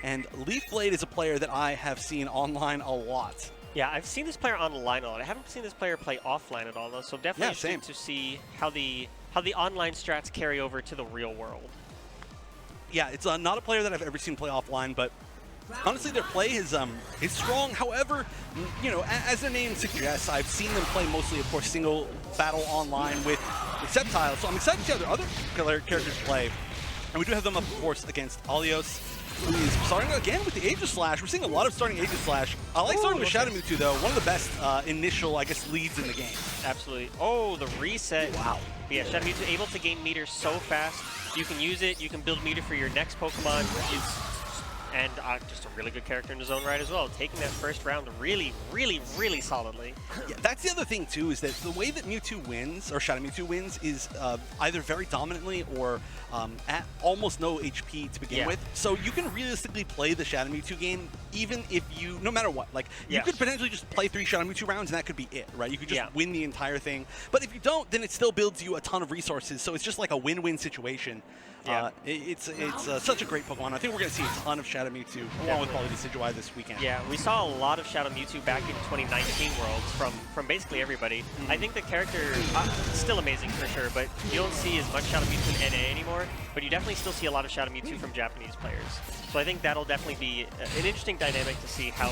And Leafblade is a player that I have seen online a lot. Yeah, I've seen this player online a lot. I haven't seen this player play offline at all, though. So definitely interesting to see how the online strats carry over to the real world. Yeah, it's not a player that I've ever seen play offline, but honestly, their play is strong. However, you know, as their name suggests, I've seen them play mostly, of course, single battle online with Sceptile. So I'm excited to see how their other characters play. And we do have them, of course, against Allios, who is starting again with the Aegis Slash. We're seeing a lot of starting Aegis Slash. I like starting with Shadow Mewtwo, though. One of the best initial, I guess, leads in the game. Absolutely. Oh, the reset. Wow. But yeah, Shadow Mewtwo able to gain meter so fast. You can use it. You can build meter for your next Pokemon. And just a really good character in his own right as well. Taking that first round really, really, really solidly. Yeah, that's the other thing, too, is that the way that Mewtwo wins, or Shadow Mewtwo wins, is either very dominantly or at almost no HP to begin with. So you can realistically play the Shadow Mewtwo game even if you, no matter what. Like, you could potentially just play 3 Shadow Mewtwo rounds and that could be it, right? You could just win the entire thing. But if you don't, then it still builds you a ton of resources. So it's just like a win-win situation. Yeah. It's such a great Pokemon. I think we're going to see a ton of Shadow Mewtwo along with probably Decidueye this weekend. Yeah, we saw a lot of Shadow Mewtwo back in 2019 Worlds from basically everybody. I think the character is still amazing for sure, but you don't see as much Shadow Mewtwo in NA anymore, but you definitely still see a lot of Shadow Mewtwo from Japanese players. So I think that'll definitely be an interesting dynamic to see how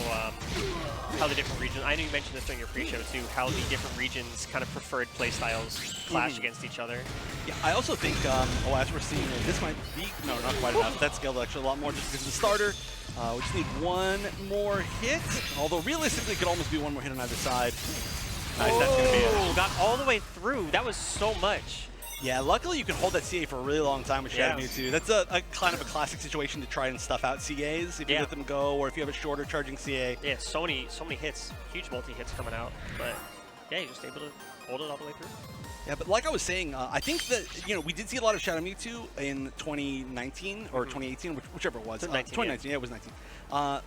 the different regions, I know you mentioned this during your pre-show too, how the different regions kind of preferred playstyles clash against each other. Yeah, I also think, as we're seeing, this might be, no, not quite enough. That scaled actually a lot more just because of the starter. We just need one more hit, although realistically it could almost be one more hit on either side. Nice, that's going to be it. Got all the way through. That was so much. Yeah, luckily you can hold that CA for a really long time with Shadow Mewtwo. That's a kind of a classic situation to try and stuff out CAs if you let them go, or if you have a shorter charging CA. Yeah, so many hits, huge multi-hits coming out, but yeah, you're just able to hold it all the way through. Yeah, but like I was saying, I think that, you know, we did see a lot of Shadow Mewtwo in 2019 or 2018, whichever it was. 2019, yeah, it was 19.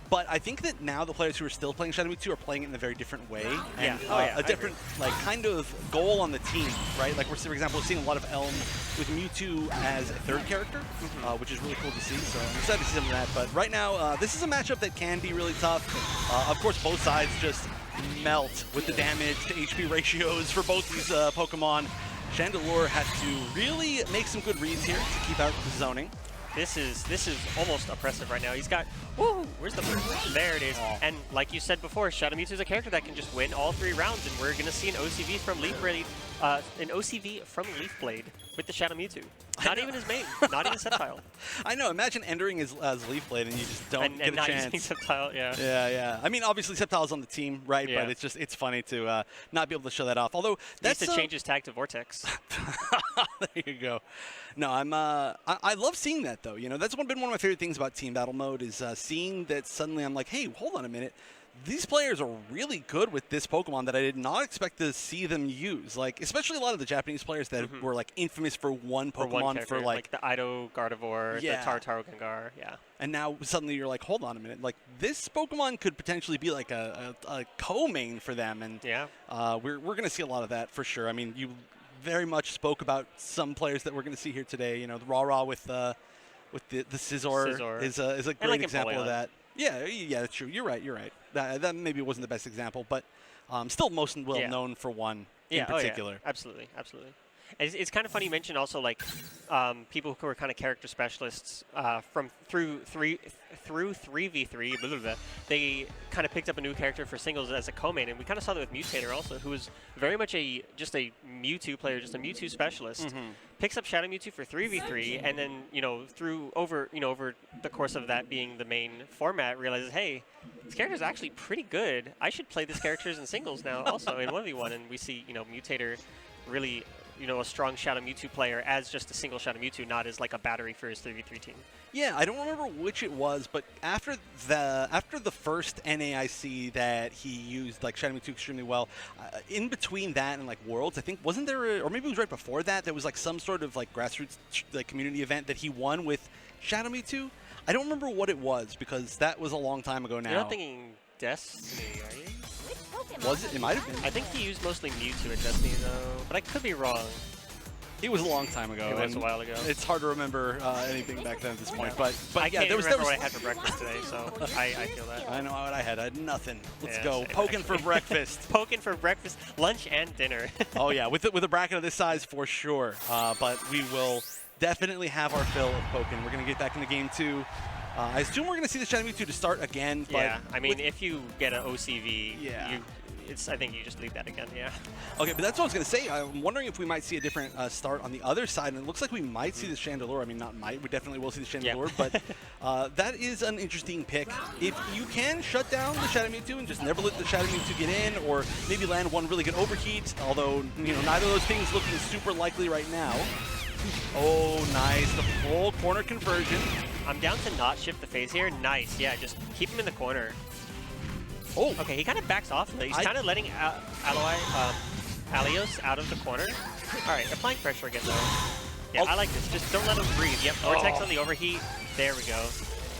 But I think that now the players who are still playing Shadow Mewtwo are playing it in a very different way. And a different, like, kind of goal on the team, right? Like, we're, for example, seeing a lot of Elm with Mewtwo as a third character, which is really cool to see. So I'm excited to see some of that. But right now, this is a matchup that can be really tough. Of course, both sides just melt with the damage to HP ratios for both these Pokemon. Chandelure has to really make some good reads here to keep out the zoning. This is almost oppressive right now. He's got, woo, where's the, there it is. And like you said before, Shadow Mewtwo is a character that can just win all 3 rounds, and we're gonna see an OCV from Leafblade, with the Shadow Mewtwo. Not even his main, not even Sceptile. I know, imagine entering as Leafblade and you just don't get a not chance. Using Sceptile, Yeah. I mean, obviously Sceptile's on the team, right? Yeah. But it's funny to not be able to show that off. Although that's to change his tag to Vortex. There you go. No, I love seeing that though. You know, that's been one of my favorite things about Team Battle Mode is seeing that suddenly I'm like, hey, hold on a minute. These players are really good with this Pokemon that I did not expect to see them use. Like, especially a lot of the Japanese players that were like infamous for one Pokemon for like the Ido Gardevoir, the Tartaro Gengar, And now suddenly you're like, hold on a minute, like this Pokemon could potentially be like a co-main for them, and we're going to see a lot of that for sure. I mean, you very much spoke about some players that we're going to see here today. You know, the Rah-Rah with the Scizor is a great like example of that. Yeah, that's true. You're right. That maybe wasn't the best example, but still most well known for one in particular. Absolutely. It's kind of funny you mentioned also like people who are kind of character specialists through 3v3. Blah, blah, blah. They kind of picked up a new character for singles as a co-main, and we kind of saw that with Mutator also, who was very much just a Mewtwo player, just a Mewtwo specialist. Picks up Shadow Mewtwo for 3v3, and then over the course of that being the main format, realizes, hey, this character is actually pretty good. I should play this character in singles now, also in 1v1, and we see Mutator really a strong Shadow Mewtwo player as just a single Shadow Mewtwo, not as like a battery for his 3v3 team. Yeah, I don't remember which it was, but after the first NAIC that he used like Shadow Mewtwo extremely well, in between that and like Worlds, I think wasn't there, or maybe it was right before that, there was like some sort of like grassroots like community event that he won with Shadow Mewtwo. I don't remember what it was because that was a long time ago now. You're not thinking Destiny, are you? Was it? It might have been. I think he used mostly Mewtwo at Destiny, though, but I could be wrong. It was a long time ago. It was a while ago. It's hard to remember anything back then at this point. But I yeah, can't there was remember what I had for breakfast today, so I feel that. I know what I had. I had nothing. Let's Yeah, go. same, Pokkén for breakfast. Pokkén for breakfast, lunch, and dinner. Oh yeah, with a bracket of this size for sure. But we will definitely have our fill of Pokkén. We're gonna get back in the game too. I assume we're gonna see the Shadow Mewtwo to start again. But Yeah, I mean, if you get an OCV, Yeah. I think you just leave that again, yeah. Okay, but that's what I was going to say. I'm wondering if we might see a different start on the other side, and it looks like we might see the Chandelure. I mean, not might. We definitely will see the Chandelure, but that is an interesting pick. If you can shut down the Shadow Mewtwo and just never let the Shadow Mewtwo get in, or maybe land one really good overheat, although, you know, neither of those things looking super likely right now. Oh, nice. The full corner conversion. I'm down to not shift the phase here. Nice, yeah, just keep him in the corner. Oh, Okay, he kind of backs off. He's kind of letting Allios out of the corner. All right, applying pressure again, though. Yeah, I like this. Just don't let him breathe. Yep, Vortex on the overheat. There we go.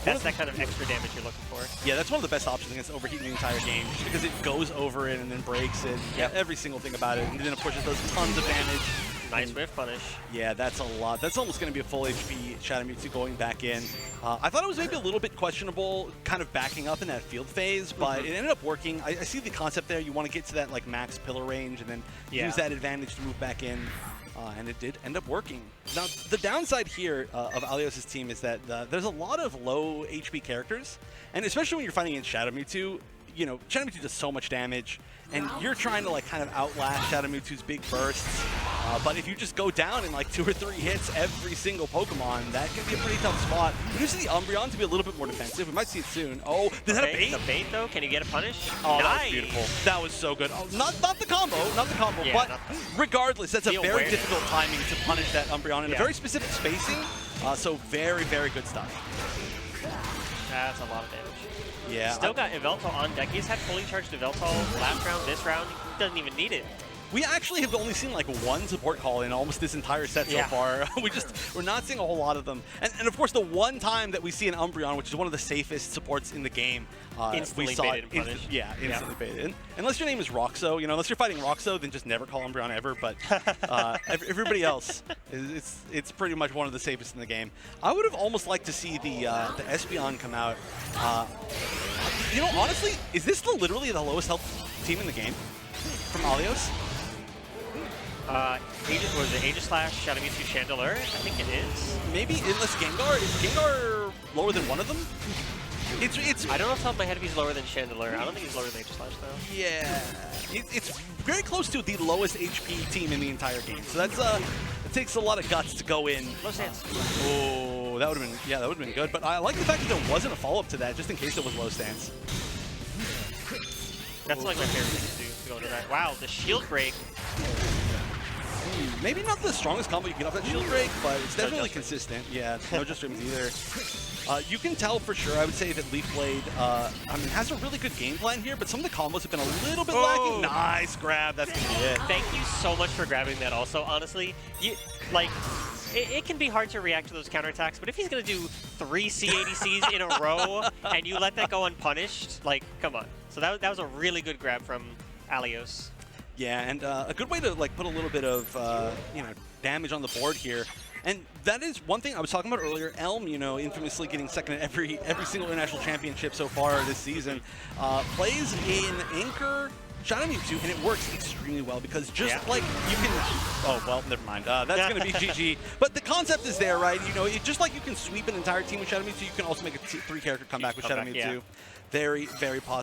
That's that kind of extra damage you're looking for. Yeah, that's one of the best options against overheating the entire game, just because it goes over it and then breaks it. Yeah, every single thing about it. And then it pushes those tons of damage. Nice whiff punish. Yeah, that's a lot. That's almost going to be a full HP Shadow Mewtwo going back in. I thought it was maybe a little bit questionable kind of backing up in that field phase, but it ended up working. I see the concept there. You want to get to that like max pillar range and then use that advantage to move back in. And it did end up working. Now, the downside here of Allios' team is that there's a lot of low HP characters, and especially when you're fighting against Shadow Mewtwo, you know, Shadow Mewtwo does so much damage, and you're trying to like kind of outlast Shadow Mewtwo's big bursts. But if you just go down in like 2 or 3 hits every single Pokemon, that can be a pretty tough spot. We do see the Umbreon to be a little bit more defensive. We might see it soon. Oh, did that a bait? The bait though, can you get a punish? Oh, nice. that was beautiful. That was so good. Oh, not the combo, Yeah, but regardless, that's a very awareness. difficult timing to punish that Umbreon in a very specific spacing. So very, very good stuff. That's a lot of damage. Yeah. Still got Yveltal on deck. He's had fully charged Yveltal last round, this round. He doesn't even need it. We actually have only seen like one support call in almost this entire set so far. We're not seeing a whole lot of them. And of course, the one time that we see an Umbreon, which is one of the safest supports in the game, we saw it. Instantly baited. Unless your name is Roxo, you know, unless you're fighting Roxo, then just never call Umbreon ever. But everybody else, it's pretty much one of the safest in the game. I would have almost liked to see the Espeon come out. You know, honestly, is this literally the lowest health team in the game from Allios? Was it Aegislash, Shadow Mewtwo, Chandelure? I think it is. Maybe, unless Gengar. Is Gengar lower than one of them? It's. I don't know off the top of my head if he's lower than Chandelure. I don't think he's lower than Aegislash, though. Yeah. It's very close to the lowest HP team in the entire game. So that's it takes a lot of guts to go in. Low stance. Oh, that would have been, that would have been good. But I like the fact that there wasn't a follow-up to that, just in case it was low stance. That's like my favorite thing to go into that. Wow, the shield break. Maybe not the strongest combo you can get off that shield break, but it's definitely consistent. Yeah, no just streams either. You can tell for sure, I would say that Leafblade, I mean, has a really good game plan here, but some of the combos have been a little bit lacking. Nice grab, that's going to be it. Thank you so much for grabbing that also, honestly. It can be hard to react to those counterattacks, but if he's going to do 3 C80Cs in a row and you let that go unpunished, like, come on. So that was a really good grab from Allios. Yeah, and a good way to like put a little bit of you know, damage on the board here. And that is one thing I was talking about earlier. Elm, you know, infamously getting second at every single international championship so far this season, plays in Anchor Shadow Mewtwo, and it works extremely well because just like you can, oh well, never mind. That's gonna be GG. But the concept is there, right? You know, just like you can sweep an entire team with Shadow Mewtwo, you can also make a 3-character comeback with Shadow Mewtwo. Very, very positive.